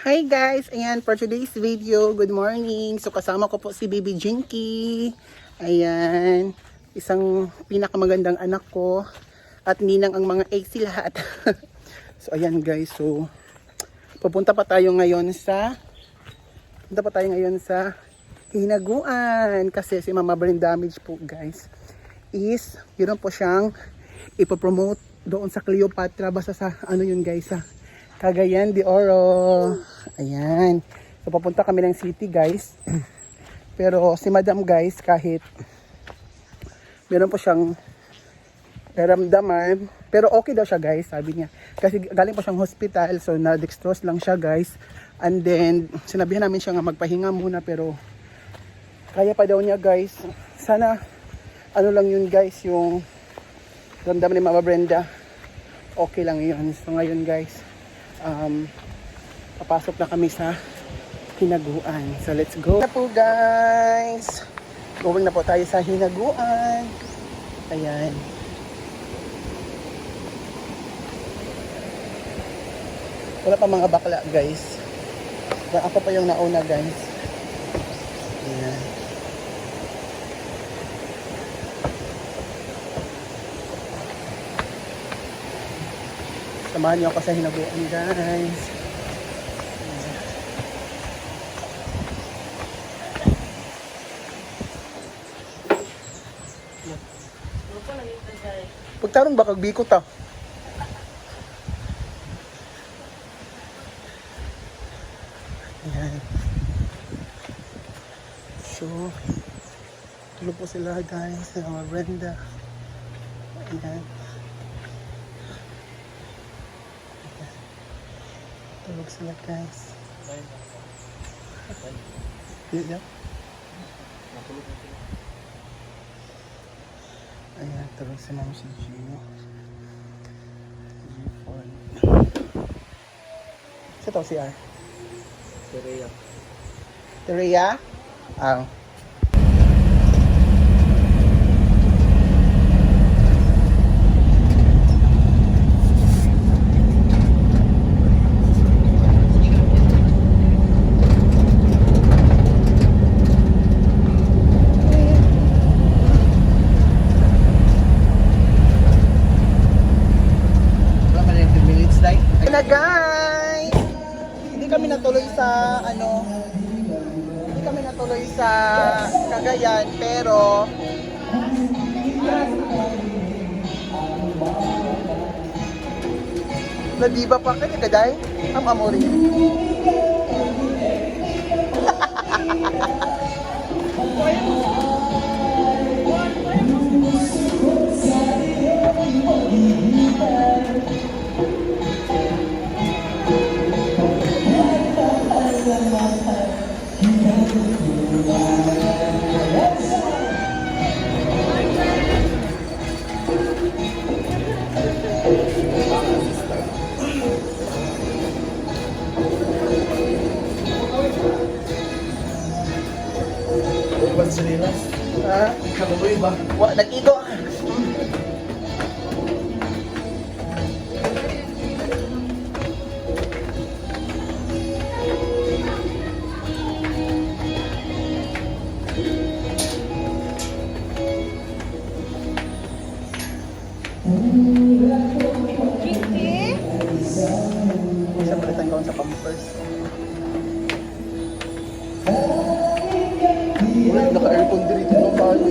Hi guys! Ayan, for today's video, good morning. So kasama ko po si Baby Jinky. Ayan, isang pinakamagandang anak ko. At ninang ang mga AC lahat. So ayan guys, so pupunta pa tayo ngayon sa Hinaguan. Kasi si Mama Brain Damage po guys is, yun po siyang ipopromote doon sa Cleopatra. Basta sa ano yun guys, sa Cagayan de Oro. Ayan. So papunta kami ng city guys. Pero si Madam guys, kahit meron po siyang naramdaman, pero okay daw siya guys, sabi niya. Kasi galing po siyang hospital, so na-dextrose lang siya guys. And then sinabihan namin siya nga magpahinga muna, pero kaya pa daw niya guys. Sana ano lang yun guys, yung ramdam ni Mama Brenda, okay lang yun. So ngayon guys, papasok na kami sa Hinaguan. So let's go na po guys. Going na po tayo sa Hinaguan. Ayan. Wala pa mga bakla guys. Ako pa yung nauna guys. Ayan. Samahan niyo ako sa Hinaguan guys. Pagtarong ba kag bikot ta? Ayan. So, tulog po sila guys sa Mama Brenda. Ayan. Tulog sila guys. Yeah. Ayan, tulog si Ma'am si Gio. Sa to si R? Terea. Terea? Ah. Na guys, hindi kami natuloy sa Cagayan, pero nadiba pa kayo kaday ang amori. Ha? Kababoy ba? Nag-igo. Isa palitan ko sa pampers. Naka-aircon dito ng palo.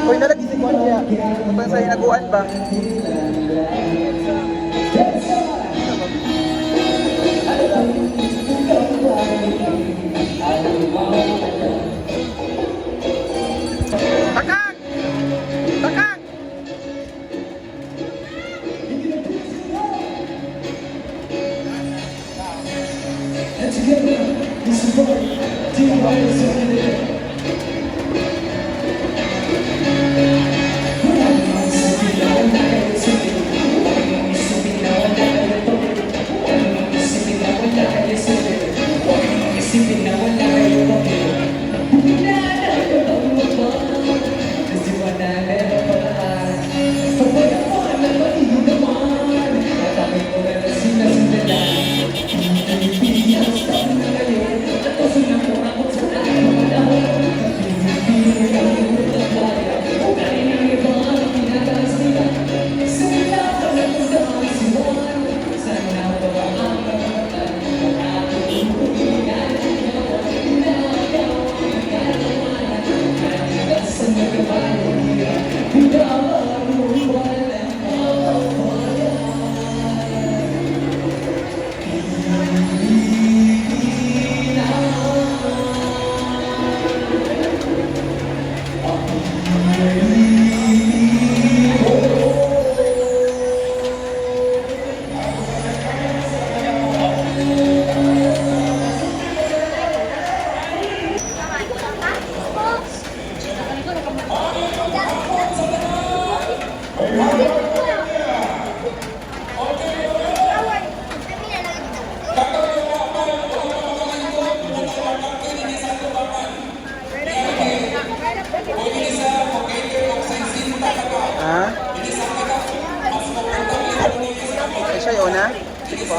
Uy, nalagi si Kwan niya. Kapag sa Hinaguan ba? Takak! Takak! Ha? Ay, siya yun, ha? Sige po.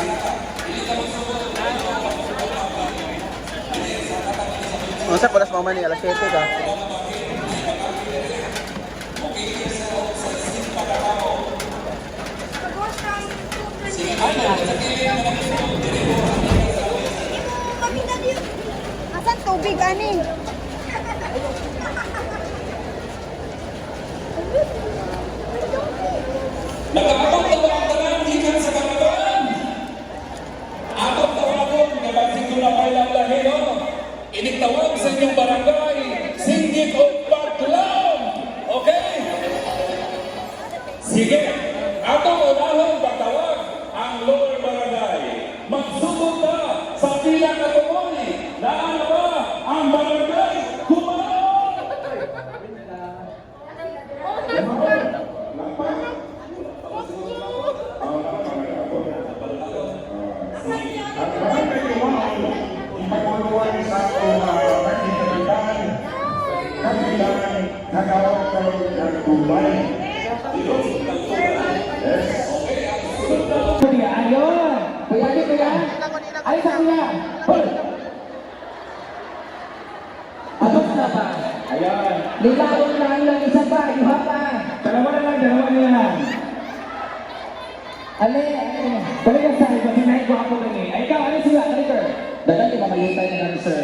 Sa pulas mo man ni alas 7 ka. Asan tubig, ani? Nag-aabot na mga talangikan sa Katawan. Abot na wapon, nabasin ko na pala lahero. Initawag sa inyong barangay, Singgit o Paglam. Okay? Sige, atong unahon patawag ang lower barangay. Magsugod na sa pila na tumoy. Naan na ba ang barangay? Kumano! Ayun! Kuya, kuya! Ay, sa kuya! Hoy! Ano na ba? Ayan. Lilaon lang isa pa, iha pa! Dalawa na lang. Ale, balik ka sa iba, sinahit ko ako lang eh. Ay, ikaw, ano sila? Ano sir? Dagan, di ba malutay na lang, sir?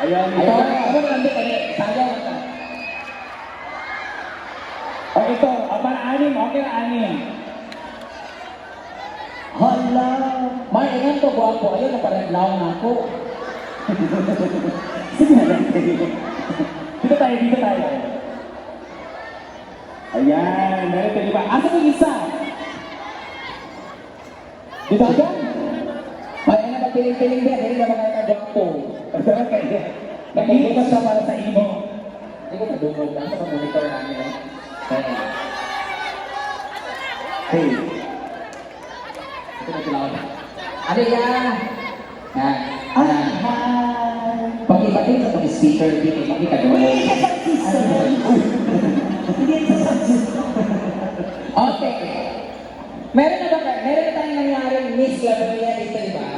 Ayan. Ayaw, ako na lang din, sayaw ka. O ito, para anim, okay na anim. Hala! May ingan to, guwapo. Ayun, napareglaw na ako. Sige na lang. Dito tayo. Ayan, meron tayo ba? Asa yung isa? Dito agad? May ina magpiling-piling din, hindi na mga kagwapo. Nag-iipas ka para sa imo. Hindi ko nadungog lang sa pag-monitor namin. Hey. Ano yan? Pag-ibatin sa pag-speaker dito, makita doon. Okay. Meron na tayong nangyaring Miss Claveria dito, di ba?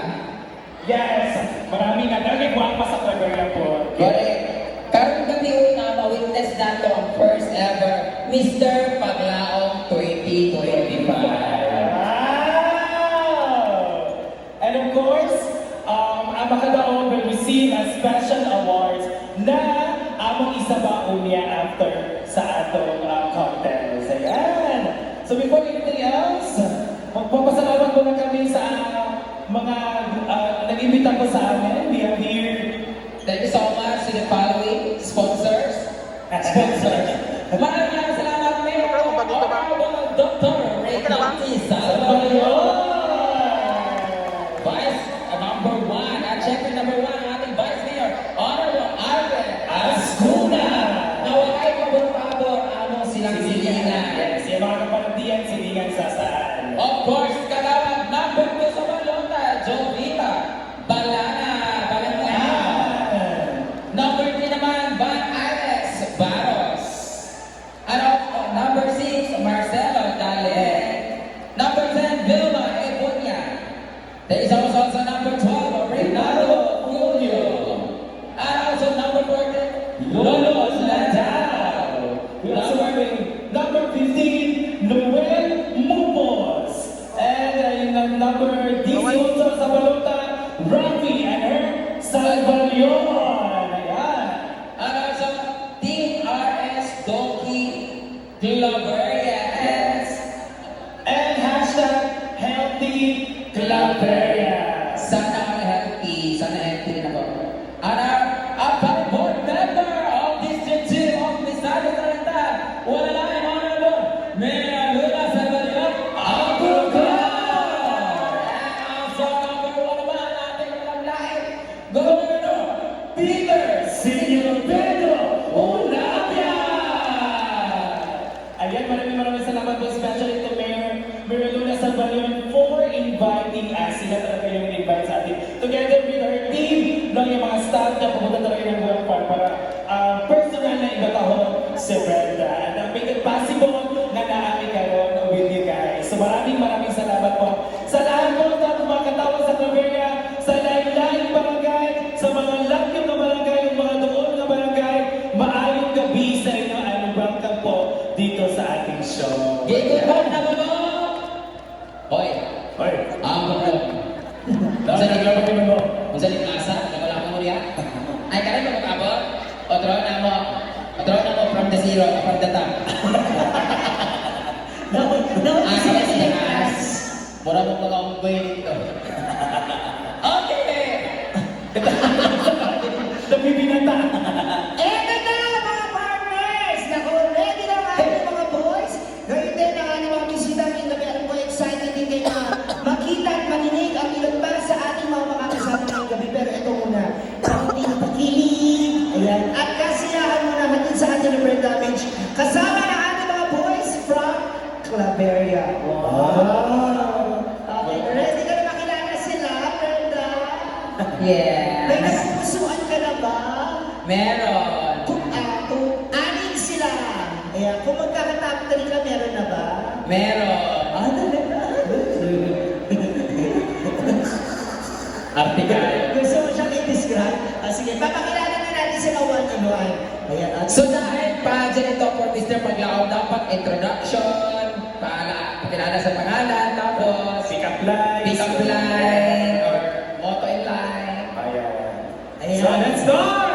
Yes! Marami na. Dahil guwapa sa Claveria po. Correct. Karong gabi una, ma-witness nato ang first ever Mr. Paglaong 2025. And of course, ang Makadaon will receive a special award na among isa ba unya after sa atong contest. Ayan! So before anything else, magpapasalamat ko na kami sa mga nag-imbita po sa amin. We are here. Thank you so much to the following sponsors. Maraming salamat, Mayor Honorable Dr. Ray Lantis Salvador. Vice number 1, at syempre number 1, ang ating Vice Mayor, Honorable Alvin Ascuna. Nawakay pabor-pabor, silang silina. Yes, yung mga kapatian, silingan sa saan. Of course, kalawag number 2 sa Balota, Jovita Balana. si Brenda. And make it possible na naami karon with you guys. So maraming salamat po sa lahat po na tumakatawa sa Claveria, sa lain-laing barangay, sa mga lakyong na barangay, yung mga doon na barangay. Maayong gabi sa inyo and welcome po dito sa ating show. Gigurong na mo! Hoy! Hoy! Ang mo. Kung sa liklasa, wala ko mo riyan. Ay, kaya mo mag-abot? Otro na mo from the zero, from the top. Sa likas. Mura mo mga unggoy dito. Okay! Nabibinata! Eto na mga partners! Naku, ready na ang ating mga boys? Ngayon din ang ating mga bisita ngayong gabi. Alam ko, excited din kayo na makita at maninig ang ilan pa sa ating mga makakasama ngayong gabi. Pero ito muna, kaunting pakilig. Ayan. At kasiyahan muna natin sa ating brain damage. Kasama ng ating mga boys from Claveria. Wow! Okay, ready ka na makilala sila, Brenda? May Yes! napupusuan ka na ba? Meron! Kung aning sila. Ayan, kung magkakatap 3 ka, meron na ba? Meron! Talaga? Article. Gusto mo siyang i-describe? Sige, papakilala na natin sila one on one. Ayan, at So dahil pageant ito for Mr. Paglao, dapat introduction, pakilala sa pangalan, tapos Pick up lines! pick up line, or motto in line. Ayan. Ayan. So let's start!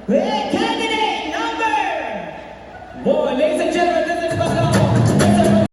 with candidate number Ladies